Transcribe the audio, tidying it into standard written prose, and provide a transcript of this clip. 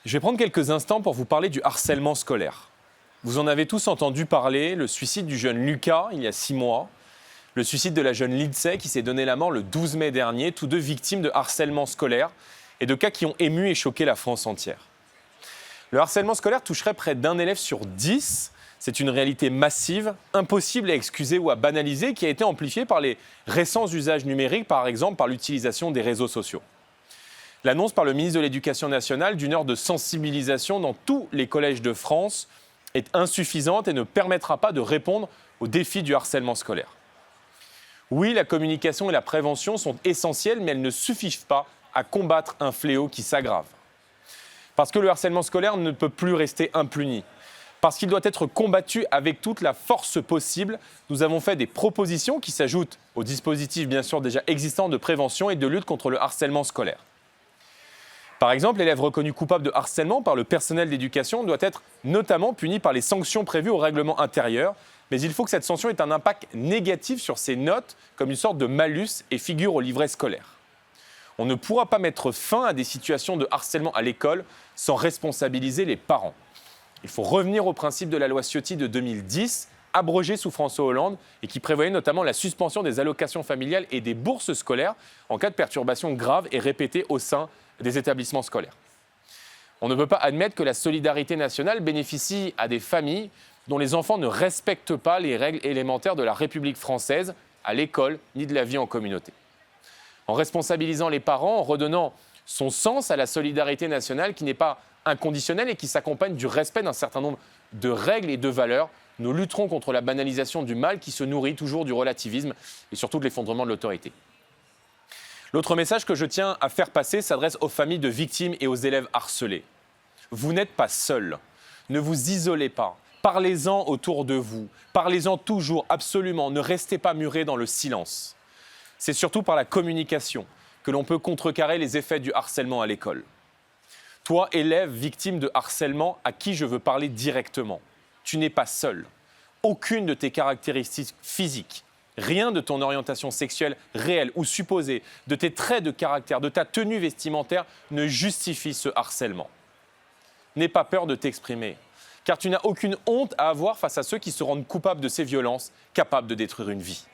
Je vais prendre quelques instants pour vous parler du harcèlement scolaire. Vous en avez tous entendu parler, le suicide du jeune Lucas il y a 6 mois, le suicide de la jeune Lindsay qui s'est donné la mort le 12 mai dernier, tous deux victimes de harcèlement scolaire et de cas qui ont ému et choqué la France entière. Le harcèlement scolaire toucherait près d'un élève sur 10. C'est une réalité massive, impossible à excuser ou à banaliser, qui a été amplifiée par les récents usages numériques, par exemple par l'utilisation des réseaux sociaux. L'annonce par le ministre de l'Éducation nationale d'une heure de sensibilisation dans tous les collèges de France est insuffisante et ne permettra pas de répondre aux défis du harcèlement scolaire. Oui, la communication et la prévention sont essentielles, mais elles ne suffisent pas à combattre un fléau qui s'aggrave. Parce que le harcèlement scolaire ne peut plus rester impuni. Parce qu'il doit être combattu avec toute la force possible, nous avons fait des propositions qui s'ajoutent aux dispositifs bien sûr déjà existants de prévention et de lutte contre le harcèlement scolaire. Par exemple, l'élève reconnu coupable de harcèlement par le personnel d'éducation doit être notamment puni par les sanctions prévues au règlement intérieur, mais il faut que cette sanction ait un impact négatif sur ses notes, comme une sorte de malus, et figure au livret scolaire. On ne pourra pas mettre fin à des situations de harcèlement à l'école sans responsabiliser les parents. Il faut revenir au principe de la loi Ciotti de 2010, abrogée sous François Hollande, et qui prévoyait notamment la suspension des allocations familiales et des bourses scolaires en cas de perturbations graves et répétées au sein des établissements scolaires. On ne peut pas admettre que la solidarité nationale bénéficie à des familles dont les enfants ne respectent pas les règles élémentaires de la République française, à l'école, ni de la vie en communauté. En responsabilisant les parents, en redonnant son sens à la solidarité nationale qui n'est pas inconditionnelle et qui s'accompagne du respect d'un certain nombre de règles et de valeurs, nous lutterons contre la banalisation du mal qui se nourrit toujours du relativisme et surtout de l'effondrement de l'autorité. L'autre message que je tiens à faire passer s'adresse aux familles de victimes et aux élèves harcelés. Vous n'êtes pas seuls. Ne vous isolez pas. Parlez-en autour de vous. Parlez-en toujours, absolument. Ne restez pas murés dans le silence. C'est surtout par la communication que l'on peut contrecarrer les effets du harcèlement à l'école. Toi, élève victime de harcèlement, à qui je veux parler directement, tu n'es pas seul. Aucune de tes caractéristiques physiques, rien de ton orientation sexuelle réelle ou supposée, de tes traits de caractère, de ta tenue vestimentaire ne justifie ce harcèlement. N'aie pas peur de t'exprimer, car tu n'as aucune honte à avoir face à ceux qui se rendent coupables de ces violences, capables de détruire une vie.